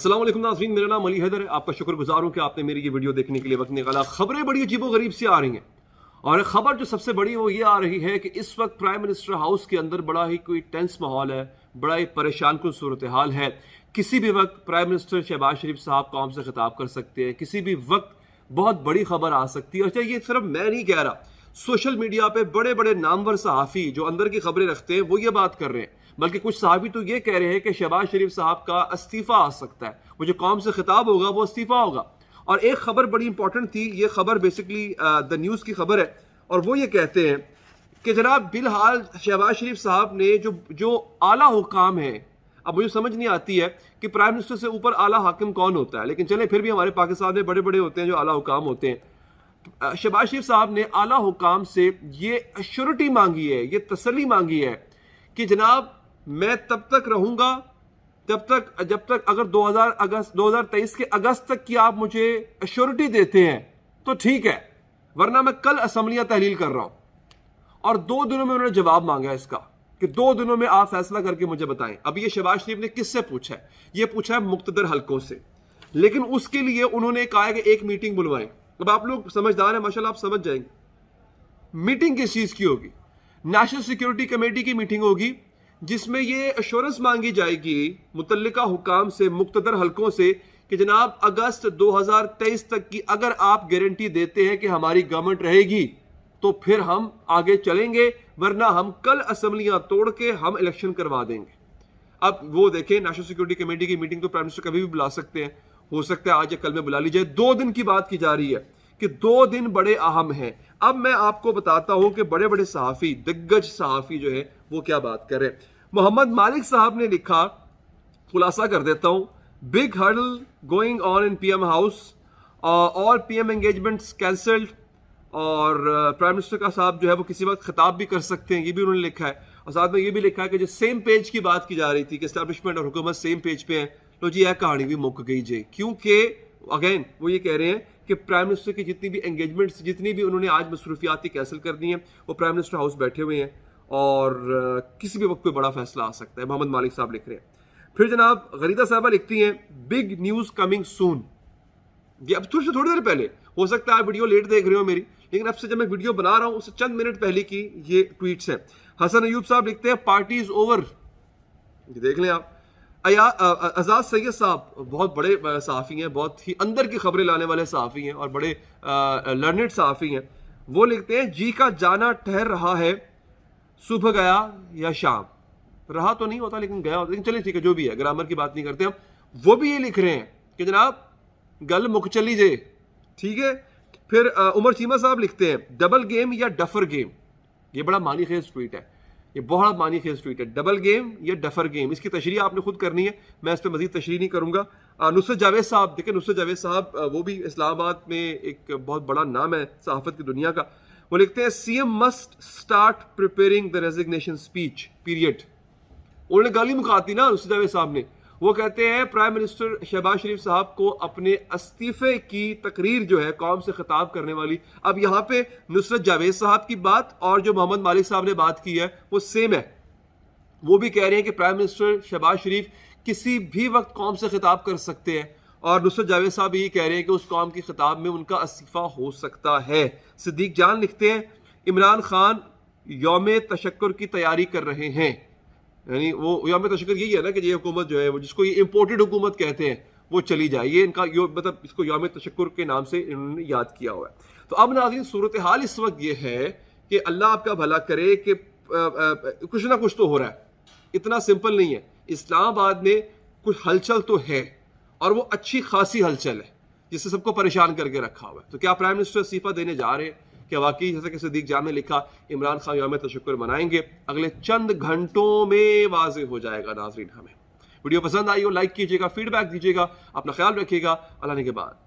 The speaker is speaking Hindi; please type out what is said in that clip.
अस्सलाम वालेकुम नाज़रीन, मेरा नाम अली हैदर है। आपका शुक्रगुजार हूँ कि आपने मेरी ये वीडियो देखने के लिए वक्त निकाला। खबरें बड़ी अजीबोगरीब सी आ रही हैं और खबर जो सबसे बड़ी वो ये आ रही है कि इस वक्त प्राइम मिनिस्टर हाउस के अंदर बड़ा ही कोई टेंस माहौल है, बड़ा ही परेशान कुन सूरत हाल है। किसी भी वक्त प्राइम मिनिस्टर शहबाज शरीफ साहब कौम से खिताब कर सकते हैं, किसी भी वक्त बहुत बड़ी खबर आ सकती है। अच्छा, ये सिर्फ मैं नहीं कह रहा, सोशल मीडिया पे बड़े बड़े नामवर सहाफ़ी जो अंदर की खबरें रखते हैं वो ये बात कर रहे हैं, बल्कि कुछ सहाफ़ी तो ये कह रहे हैं कि शहबाज शरीफ साहब का इस्तीफ़ा आ सकता है, वो जो कौम से खिताब होगा वो इस्तीफ़ा होगा। और एक खबर बड़ी इंपॉर्टेंट थी, ये खबर बेसिकली द न्यूज़ की खबर है और वो ये कहते हैं कि जनाब बिलहाल शहबाज शरीफ साहब ने जो आला हुकाम है, अब मुझे समझ नहीं आती है कि प्राइम मिनिस्टर से ऊपर आला हाकिम कौन होता है, लेकिन चलें फिर भी हमारे पाकिस्तान में बड़े बड़े होते हैं जो आला हुकाम होते हैं। शहबाज शरीफ साहब ने आला हुकाम से ये श्योरिटी मांगी है, ये तसल्ली मांगी है कि जनाब मैं तब तक रहूंगा जब तक अगर 2023 के अगस्त तक की आप मुझे श्योरिटी देते हैं तो ठीक है, वरना मैं कल असम्बलियां तहलील कर रहा हूं। और 2 दिनों में उन्होंने जवाब मांगा इसका कि 2 दिनों में आप फैसला करके मुझे बताएं। अब ये शहबाज शरीफ ने किससे पूछा है? ये पूछा है मुक्तदर हलकों से, लेकिन उसके लिए उन्होंने कहा है कि एक मीटिंग बुलवाएं। अब आप लोग समझदार हैं माशाल्लाह, आप समझ जाएंगे मीटिंग किस चीज की होगी। नेशनल सिक्योरिटी कमेटी की मीटिंग होगी जिसमें ये एश्योरेंस मांगी जाएगी मुतल्लिका हुकाम से, मुक्तदर हलकों से कि जनाब अगस्त 2023 तक की अगर आप गारंटी देते हैं कि हमारी गवर्नमेंट रहेगी तो फिर हम आगे चलेंगे, वरना हम कल असम्बलियां तोड़ के हम इलेक्शन करवा देंगे। अब वो देखें, नेशनल सिक्योरिटी कमेटी की मीटिंग तो प्राइम मिनिस्टर कभी भी बुला सकते हैं, हो सकता है आज या कल में बुला ली जाए। 2 दिन की बात की जा रही है कि 2 दिन बड़े अहम हैं। अब मैं आपको बताता हूं कि बड़े बड़े सहाफी, दिग्गज सहाफी जो है वो क्या बात कर रहे हैं। मोहम्मद मालिक साहब ने लिखा, खुलासा कर देता हूं, big hurdle going on in PM house, all PM engagements cancelled, और प्राइम मिनिस्टर का साहब जो है वो किसी वक्त खिताब भी कर सकते हैं, ये भी उन्होंने लिखा है। और साथ में ये भी लिखा है कि जो सेम पेज की बात की जा रही थी कि एस्टैब्लिशमेंट और हुकूमत सेम पेज पे है, तो जी यह कहानी भी मुक गई जी। क्योंकि अगेन वो ये कह रहे हैं कि प्राइम मिनिस्टर की जितनी भी एंगेजमेंट्स, जितनी भी उन्होंने आज मसरूफियात कैंसिल कर दी हैं, वो प्राइम मिनिस्टर हाउस बैठे हुए हैं और किसी भी वक्त कोई बड़ा फैसला आ सकता है। मोहम्मद मालिक साहब लिख रहे हैं। फिर जनाब गरीदा साहबा लिखती हैं, बिग न्यूज कमिंग सून। ये अब थोड़ी देर पहले, हो सकता है आप वीडियो लेट देख रहे हो मेरी, लेकिन अब से जब मैं वीडियो बना रहा हूं उससे चंद मिनट पहले की ये ट्वीट्स हैं। हसन अयूब साहब लिखते हैं, पार्टी इज ओवर। ये देख लें आप। आजाद सैयद साहब बहुत बड़े सहाफ़ी हैं, बहुत ही अंदर की खबरें लाने वाले सहाफ़ी हैं और बड़े लर्नेड सहाफ़ी हैं। वो लिखते हैं, जी का जाना ठहर रहा है, सुबह गया या शाम। रहा तो नहीं होता लेकिन गया होता, लेकिन चलिए ठीक है, जो भी है, ग्रामर की बात नहीं करते हम। वो भी ये लिख रहे हैं कि जनाब गल मुक चली जे, ठीक है। फिर उमर चीमा साहब लिखते हैं, डबल गेम या डफर गेम। ये बड़ा मानी खेज ट्वीट है, ये बहुत मानी खेज ट्वीट है। डबल गेम या डफर गेम, इसकी तशरीह आपने खुद करनी है, मैं इस पर मजीद तशरीह नहीं करूंगा। नुसरत जावेद साहब, देखिए नुसरत जावेद साहब वो भी इस्लामाबाद में एक बहुत बड़ा नाम है सहाफत की दुनिया का। वो लिखते हैं, CM must start preparing the resignation speech period. उन्होंने गाली मुकाती ना नुसरत जावेद साहब ने। वो कहते हैं प्राइम मिनिस्टर शहबाज शरीफ साहब को अपने इस्तीफे की तकरीर जो है कौम से खिताब करने वाली। अब यहाँ पे नुसरत जावेद साहब की बात और जो मोहम्मद मालिक साहब ने बात की है वो सेम है। वो भी कह रहे हैं कि प्राइम मिनिस्टर शहबाज शरीफ किसी भी वक्त कौम से खिताब कर सकते हैं, और नुसरत जावेद साहब ये कह रहे हैं कि उस कौम की खिताब में उनका इस्तीफा हो सकता है। सिद्दीक जान लिखते हैं, इमरान खान यौम तशक्कुर की तैयारी कर रहे हैं। यानी वो यौम तशक्कुर यही है ना कि ये हुकूमत जो है वो, जिसको ये इम्पोर्टेड हुकूमत कहते हैं, वो चली जाए। ये इनका मतलब इसको यौम तशक्कुर के नाम से इन्होंने याद किया हुआ है। तो अब नाज़रीन सूरत हाल इस वक्त ये है कि अल्लाह आपका भला करे कि कुछ ना कुछ तो हो रहा है, इतना सिंपल नहीं है। इस्लामाबाद में कुछ हलचल तो है और वो अच्छी खासी हलचल है जिससे सबको परेशान करके रखा हुआ है। तो क्या प्राइम मिनिस्टर इस्तीफा देने जा रहे हैं? क्या वाकई जैसा कि सिद्दीक जान ने लिखा, इमरान खान यौम तशक्कुर मनाएंगे? अगले चंद घंटों में वाज़ेह हो जाएगा नाज़रीन हमें। वीडियो पसंद आई हो लाइक कीजिएगा, फीडबैक दीजिएगा, अपना ख्याल रखिएगा। अल्लाह ने के बाद।